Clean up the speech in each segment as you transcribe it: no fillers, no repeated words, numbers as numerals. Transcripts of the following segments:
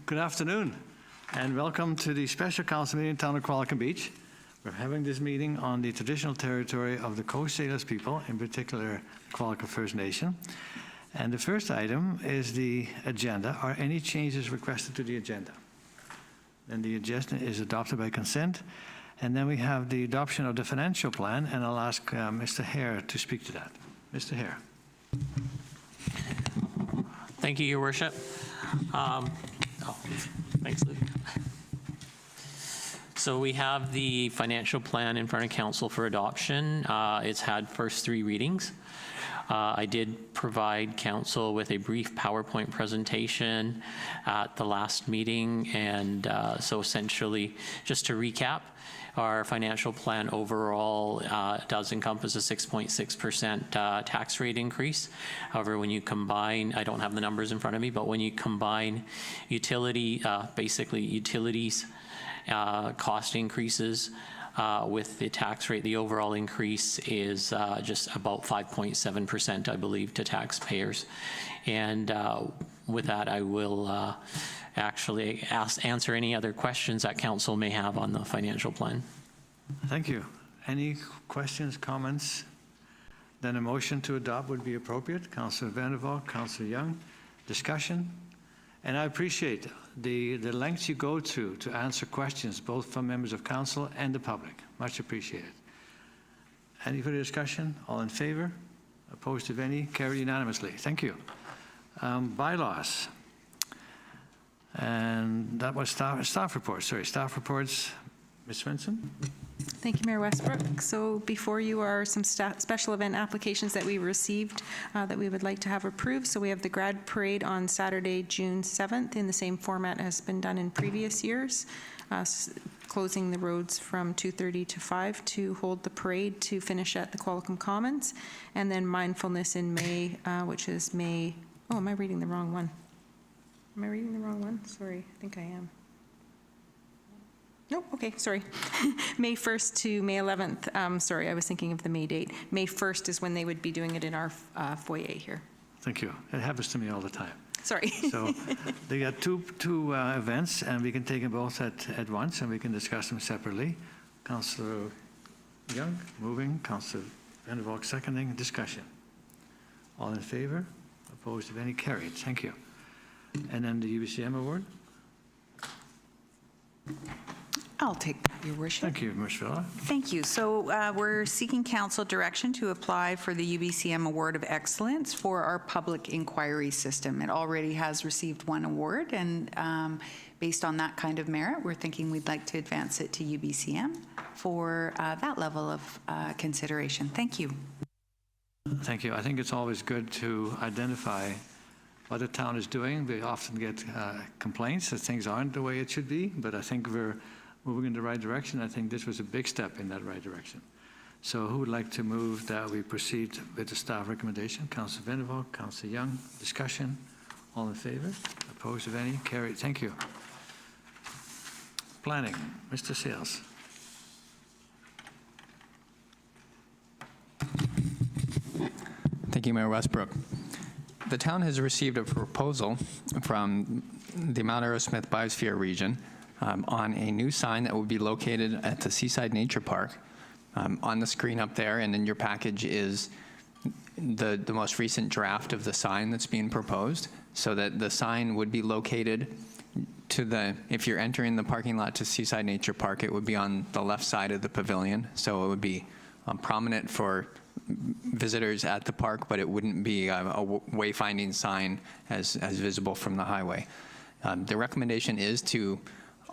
Good afternoon, and welcome to the special council meeting in town of Qualicum Beach. We're having this meeting on the traditional territory of the Coast Salish people, in particular Qualicum First Nation. And the first item is the agenda. Are any changes requested to the agenda? Then the agenda is adopted by consent. And then we have the adoption of the financial plan, and I'll ask Mr. Hare to speak to that. Mr. Hare. Thank you, Your Worship. Thanks, Luke. So we have the financial plan in front of council for adoption. It's had first 3 readings. I did provide council with a brief PowerPoint presentation at the last meeting, and so essentially, just to recap, our financial plan overall does encompass a 6.6% tax rate increase. However, when you combine, I don't have the numbers in front of me, but when you combine basically utilities cost increases with the tax rate, the overall increase is just about 5.7%, I believe, to taxpayers. And with that, I will actually answer any other questions that council may have on the financial plan. Thank you. Any questions, comments? Then a motion to adopt would be appropriate. Councillor Vandervalk, Councillor Young, discussion. And I appreciate the lengths you go to answer questions, both from members of council and the public. Much appreciated. Any further discussion? All in favor? Opposed, if any? Carried unanimously. Thank you. Bylaws. And that was staff reports. Sorry, staff reports. Ms. Svensson? Thank you, Mayor Westbrook. So before you are some special event applications that we received that we would like to have approved. So we have the Grad Parade on Saturday, June 7th in the same format as been done in previous years, closing the roads from 2:30 to 5 to hold the parade to finish at the Qualicum Commons. And then Mindfulness in May, which is May, oh, am I reading the wrong one? Am I reading the wrong one? Sorry, I think I am. Nope, okay, sorry. May 1st to May 11th. Sorry, I was thinking of the May date. May 1st is when they would be doing it in our foyer here. Thank you. It happens to me all the time. Sorry. So they got two events, and we can take them both at once, and we can discuss them separately. Councillor Young, moving. Councillor Vandervalk, seconding. Discussion. All in favor? Opposed, if any? Carried. Thank you. And then the UBCM award. I'll take that, Your Worship. Thank you, Ms. Villa. Thank you. So we're seeking council direction to apply for the UBCM Award of Excellence for our public inquiry system. It already has received 1 award, and based on that kind of merit, we're thinking we'd like to advance it to UBCM for that level of consideration. Thank you. Thank you. I think it's always good to identify what the town is doing. We often get complaints that things aren't the way it should be, but I think we're moving in the right direction. I think this was a big step in that right direction. So who would like to move that we proceed with the staff recommendation? Councillor Vandervalk, Councillor Young, discussion. All in favor? Opposed, if any? Carried. Thank you. Planning, Mr. Sales. Thank you, Mayor Westbrook. The town has received a proposal from the Mount Arrowsmith Biosphere region on a new sign that will be located at the Seaside Nature Park. On the screen up there and in your package is the most recent draft of the sign that's being proposed, so that the sign would be located to the, if you're entering the parking lot to Seaside Nature Park, it would be on the left side of the pavilion, so it would be prominent for visitors at the park, but it wouldn't be a wayfinding sign as visible from the highway. The recommendation is to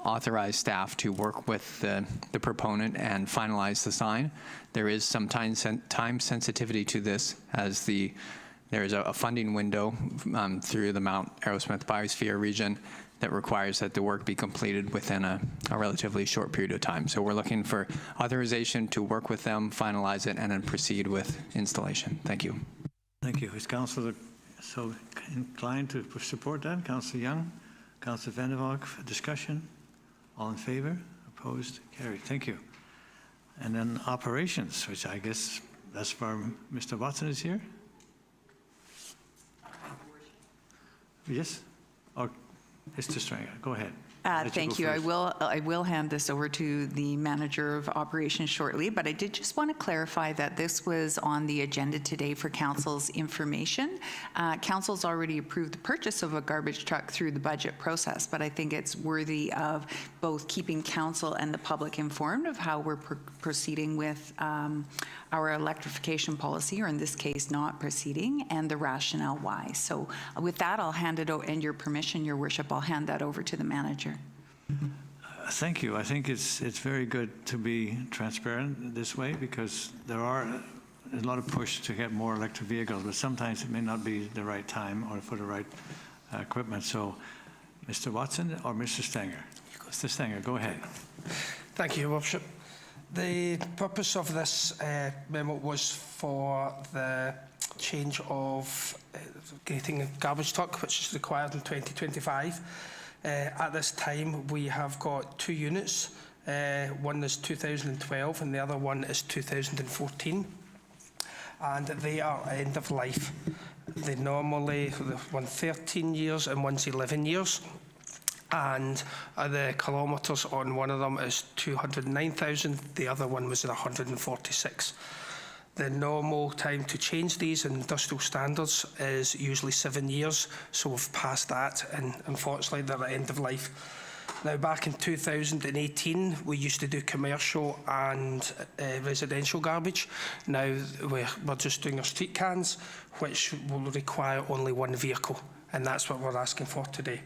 authorize staff to work with the proponent and finalize the sign. There is some time sensitivity to this, as there is a funding window through the Mount Arrowsmith Biosphere region that requires that the work be completed within a relatively short period of time. So we're looking for authorization to work with them, finalize it, and then proceed with installation. Thank you. Thank you. Is Councillor so inclined to support that? Councillor Young, Councillor Vandervalk, discussion. All in favor? Opposed? Carried. Thank you. And then operations, which I guess that's where Mr. Watson is here. Yes? Or Mr. Stringer, go ahead. I'll let go Thank you. first. I will hand this over to the manager of operations shortly, but I did just want to clarify that this was on the agenda today for council's information. Council's already approved the purchase of a garbage truck through the budget process, but I think it's worthy of both keeping council and the public informed of how we're proceeding with our electrification policy, or in this case, not proceeding, and the rationale why. So with that, I'll hand it over, and your permission, Your Worship, I'll hand that over to the manager. Thank you. I think it's very good to be transparent this way, because there's a lot of push to get more electric vehicles, but sometimes it may not be the right time or for the right equipment. So, Mr. Watson or Mr. Stenger? Mr. Stenger, go ahead. Thank you, Your Worship. The purpose of this memo was for the change of getting a garbage truck, which is required in 2025. At this time, we have got 2 units. One is 2012 and the other one is 2014. And they are end of life. They normally, one 13 years and one's 11 years. And the kilometres on one of them is 209,000, the other one was at 146. The normal time to change these in industrial standards is usually 7 years, so we've passed that, and unfortunately they're at end of life. Now, back in 2018, we used to do commercial and residential garbage. Now we're just doing our street cans, which will require only 1 vehicle, and that's what we're asking for today.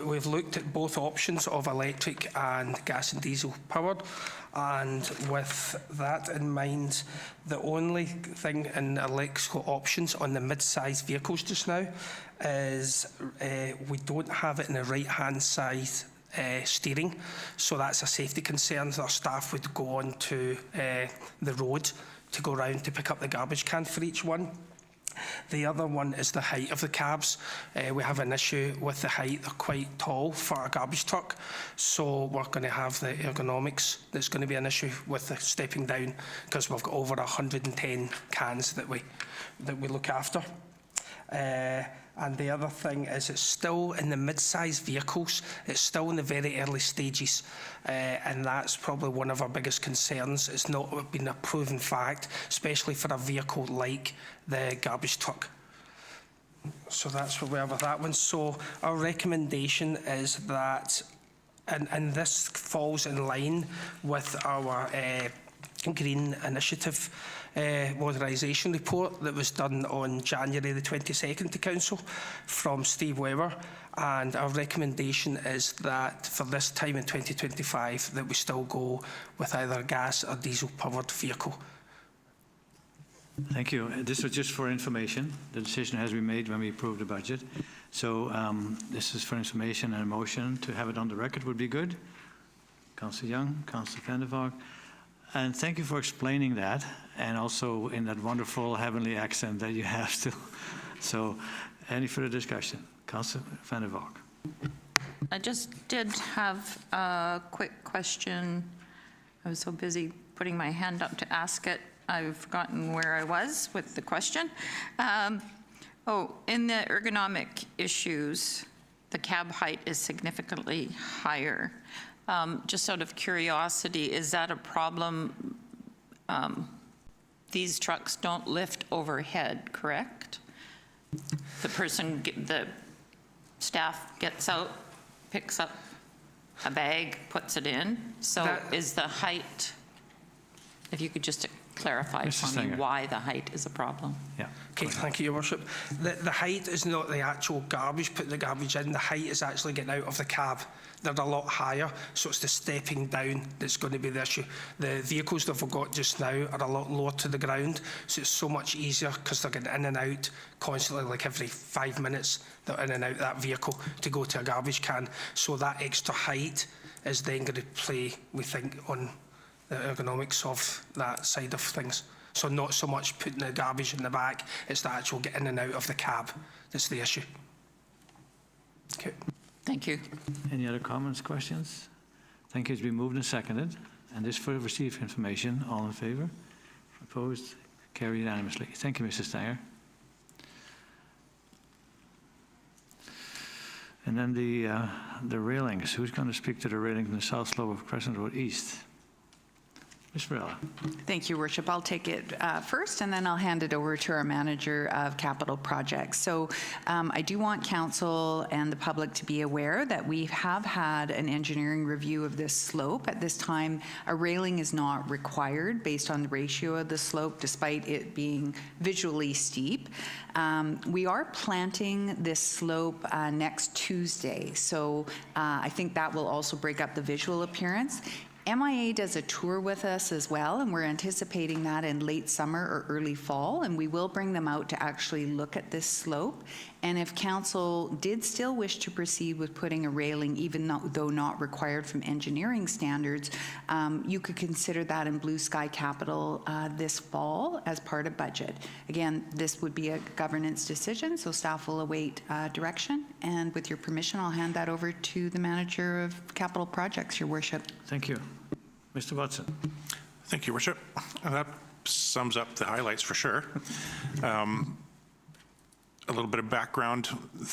We've looked at both options of electric and gas and diesel powered, and with that in mind, the only thing in electrical options on the mid-sized vehicles just now is we don't have it in the right-hand side steering, so that's a safety concern. Our staff would go on to the road to go round to pick up the garbage can for each one. The other one is the height of the cabs. We have an issue with the height. They're quite tall for a garbage truck, so we're going to have the ergonomics. There's going to be an issue with the stepping down, because we've got over 110 cans that we look after. And the other thing is, it's still in the mid-sized vehicles. It's still in the very early stages, and that's probably one of our biggest concerns. It's not been a proven fact, especially for a vehicle like the garbage truck. So that's where we are with that one. So our recommendation is that, and this falls in line with our Green Initiative modernisation report that was done on January the 22nd to Council from Steve Weber, and our recommendation is that for this time in 2025 that we still go with either a gas or diesel powered vehicle. Thank you. This was just for information. The decision has been made when we approved the budget. So this is for information, and a motion to have it on the record would be good. Councillor Young, Councillor Van der Valk. And thank you for explaining that, and also in that wonderful heavenly accent that you have still. So, any further discussion? Councillor Van der Valk. I just did have a quick question. I was so busy putting my hand up to ask it, I've forgotten where I was with the question. In the ergonomic issues, the cab height is significantly higher. Just out of curiosity, is that a problem? These trucks don't lift overhead, correct? The staff gets out, picks up a bag, puts it in. So is the height, if you could just clarify for me why the height is a problem. Yeah. Okay, thank you, Your Worship. The height is not the actual garbage, putting the garbage in. The height is actually getting out of the cab. They're a lot higher, so it's the stepping down that's going to be the issue. The vehicles that we've got just now are a lot lower to the ground, so it's so much easier because they're getting in and out constantly, like every 5 minutes, they're in and out that vehicle to go to a garbage can. So that extra height is then going to play, we think, on the ergonomics of that side of things. So not so much putting the garbage in the back, it's the actual get in and out of the cab that's the issue. Okay. Thank you. Any other comments, questions? Thank you. It's been moved and seconded. And this for received information. All in favour? Opposed? Carried unanimously. Thank you, Mrs. Stenger. And then the railings. Who's going to speak to the railings in the south slope of Crescent Road East? Ms. Varela. Thank you, Worship. I'll take it first, and then I'll hand it over to our manager of capital projects. So I do want council and the public to be aware that we have had an engineering review of this slope. At this time, a railing is not required based on the ratio of the slope, despite it being visually steep. We are planting this slope next Tuesday, so I think that will also break up the visual appearance. MIA does a tour with us as well, and we're anticipating that in late summer or early fall, and we will bring them out to actually look at this slope. And if council did still wish to proceed with putting a railing, even though not required from engineering standards, you could consider that in Blue Sky Capital this fall as part of budget. Again, this would be a governance decision, so staff will await direction. And with your permission, I'll hand that over to the manager of capital projects, Your Worship. Thank you. Mr. Watson. Thank you, Worship. That sums up the highlights for sure. A little bit of background.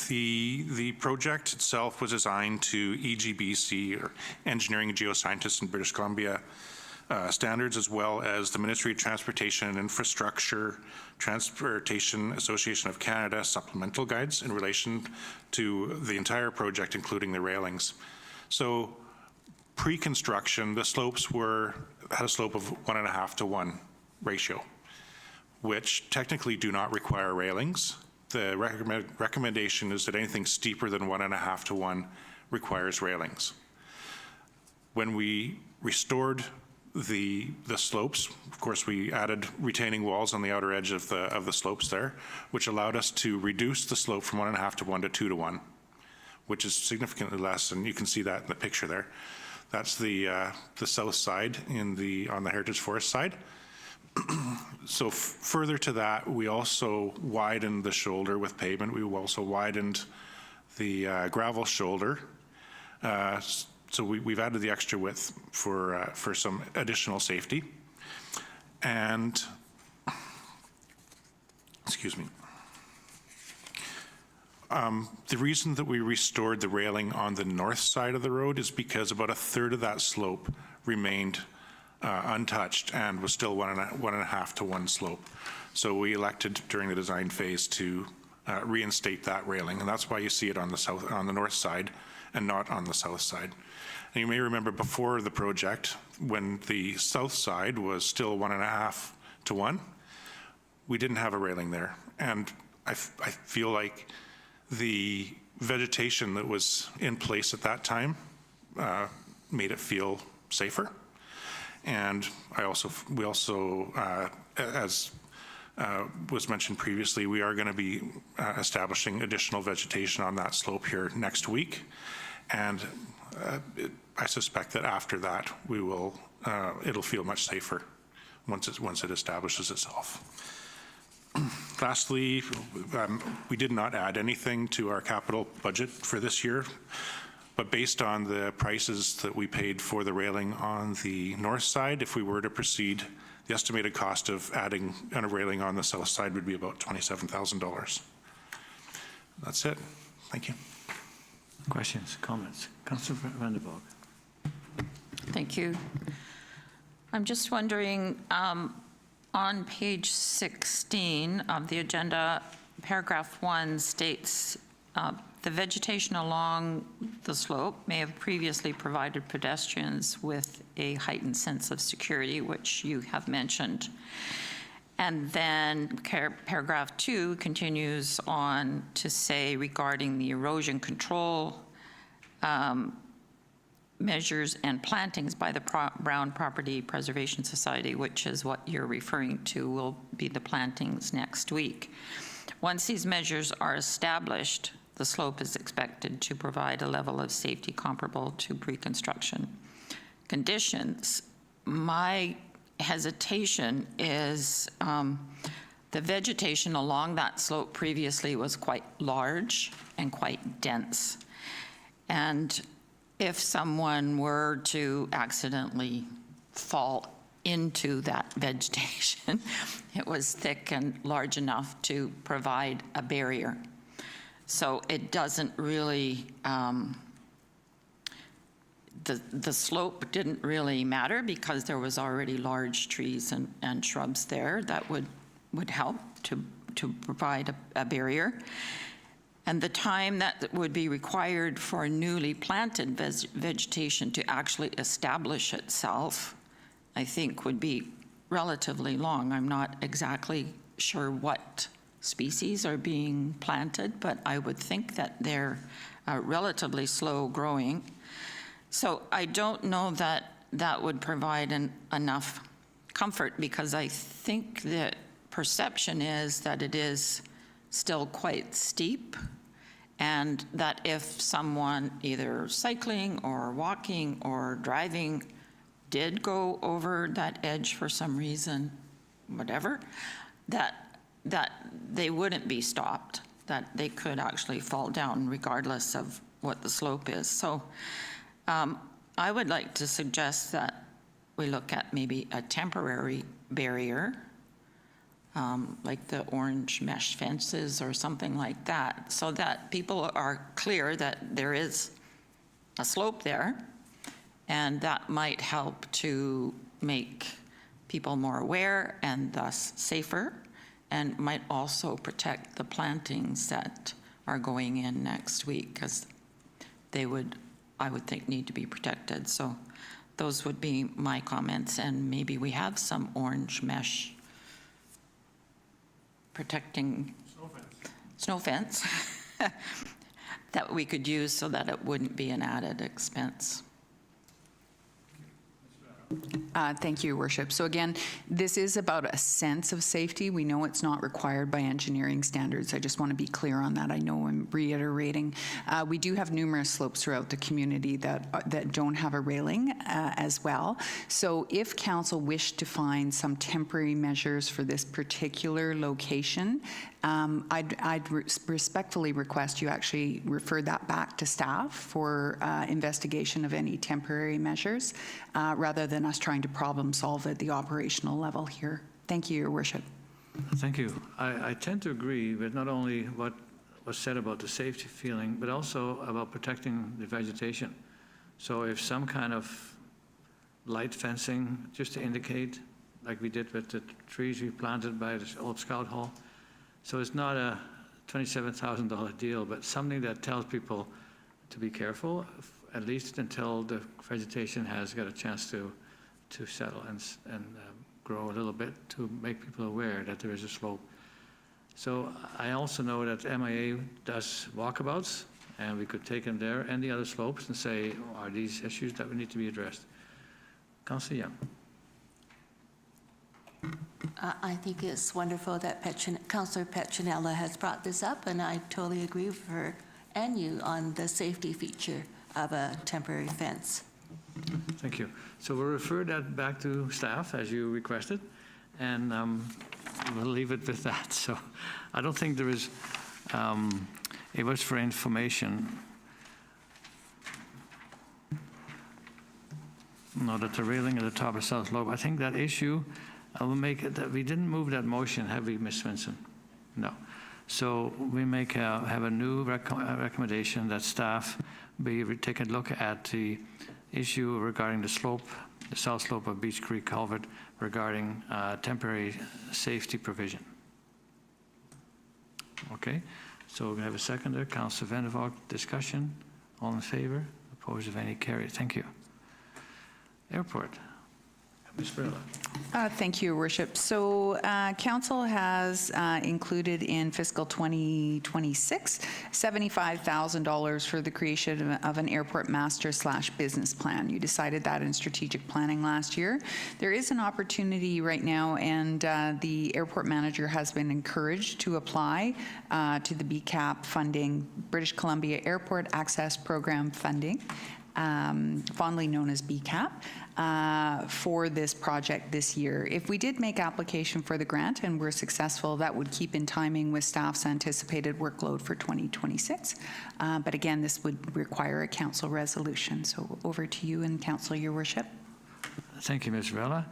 The project itself was designed to EGBC, or Engineering and Geoscientists in British Columbia, standards, as well as the Ministry of Transportation and Infrastructure, Transportation Association of Canada supplemental guides in relation to the entire project, including the railings. So pre-construction, the slopes had a slope of 1.5 to 1 ratio, which technically do not require railings. The recommendation is that anything steeper than 1.5 to 1 requires railings. When we restored the slopes, of course, we added retaining walls on the outer edge of the slopes there, which allowed us to reduce the slope from 1.5 to 1 to 2 to 1, which is significantly less, and you can see that in the picture there. That's the south side on the Heritage Forest side. So further to that, we also widened the shoulder with pavement. We also widened the gravel shoulder. So we've added the extra width for some additional safety. And, excuse me. The reason that we restored the railing on the north side of the road is because about 1/3 of that slope remained untouched and was still 1.5 to 1 slope. So we elected during the design phase to reinstate that railing, and that's why you see it on the north side and not on the south side. And you may remember before the project, when the south side was still 1.5 to 1, we didn't have a railing there. And I feel like the vegetation that was in place at that time made it feel safer. And we also, as was mentioned previously, we are going to be establishing additional vegetation on that slope here next week. And I suspect that after that, it'll feel much safer once it establishes itself. Lastly, we did not add anything to our capital budget for this year, but based on the prices that we paid for the railing on the north side, if we were to proceed, the estimated cost of adding a railing on the south side would be about $27,000. That's it. Thank you. Questions, comments? Councillor Van der Boog. Thank you. I'm just wondering, on page 16 of the agenda, paragraph 1 states, the vegetation along the slope may have previously provided pedestrians with a heightened sense of security, which you have mentioned. And then paragraph 2 continues on to say regarding the erosion control measures and plantings by the Brown Property Preservation Society, which is what you're referring to, will be the plantings next week. Once these measures are established, the slope is expected to provide a level of safety comparable to pre-construction conditions. My hesitation is the vegetation along that slope previously was quite large and quite dense. And if someone were to accidentally fall into that vegetation, it was thick and large enough to provide a barrier. So it doesn't really, the slope didn't really matter because there was already large trees and shrubs there that would help to provide a barrier. And the time that would be required for newly planted vegetation to actually establish itself, I think would be relatively long. I'm not exactly sure what species are being planted, but I would think that they're relatively slow growing. So I don't know that that would provide enough comfort, because I think the perception is that it is still quite steep, and that if someone either cycling or walking or driving did go over that edge for some reason, whatever, that they wouldn't be stopped, that they could actually fall down regardless of what the slope is. So I would like to suggest that we look at maybe a temporary barrier, like the orange mesh fences or something like that, so that people are clear that there is a slope there, and that might help to make people more aware and thus safer, and might also protect the plantings that are going in next week, because they would, I would think, need to be protected. So those would be my comments, and maybe we have some orange mesh protecting snow fence that we could use so that it wouldn't be an added expense. Thank you, Your Worship. So again, this is about a sense of safety. We know it's not required by engineering standards. I just want to be clear on that. I know I'm reiterating. We do have numerous slopes throughout the community that don't have a railing as well. So if council wished to find some temporary measures for this particular location, I'd respectfully request you actually refer that back to staff for investigation of any temporary measures, rather than us trying to problem solve at the operational level here. Thank you, Your Worship. Thank you. I tend to agree with not only what was said about the safety feeling, but also about protecting the vegetation. So if some kind of light fencing, just to indicate, like we did with the trees we planted by the old Scout Hall. So it's not a $27,000 deal, but something that tells people to be careful, at least until the vegetation has got a chance to settle and grow a little bit, to make people aware that there is a slope. So I also know that MIA does walkabouts, and we could take them there and the other slopes and say, are these issues that we need to be addressed? Councillor Young. I think it's wonderful that Councillor Petronella has brought this up, and I totally agree with her and you on the safety feature of a temporary fence. Thank you. So we'll refer that back to staff as you requested, and we'll leave it with that. So I don't think there is, it was for information. No, that the railing at the top of South Lobe, I think that issue, I will make it that we didn't move that motion, have we, Ms. Svensson? No. So we have a new recommendation that staff take a look at the issue regarding the slope, the south slope of Beach Creek Culvert, regarding temporary safety provision. Okay, so we have a seconder, Councillor Van der Valk. Discussion, all in favor, opposed, if any, carried. Thank you. Airport. Ms. Brilla. Thank you, Your Worship. So Council has included in fiscal 2026 $75,000 for the creation of an airport master/business plan. You decided that in strategic planning last year. There is an opportunity right now, and the airport manager has been encouraged to apply to the BCAAP funding, British Columbia Airport Access Program funding, fondly known as BCAAP, for this project this year. If we did make application for the grant and were successful, that would keep in timing with staff's anticipated workload for 2026. But again, this would require a council resolution. So over to you and council, Your Worship. Thank you, Ms. Vella.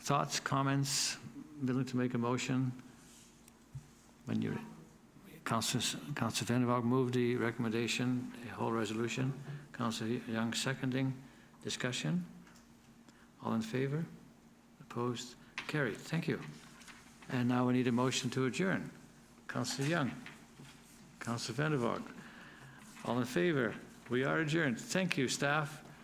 Thoughts, comments, willing to make a motion? When you're Councillor Van Vogt moved the recommendation, the whole resolution. Councillor Young seconding. Discussion? All in favor? Opposed? Carried. Thank you. And now we need a motion to adjourn. Councillor Young. Councillor Van Vogt. All in favor? We are adjourned. Thank you, staff.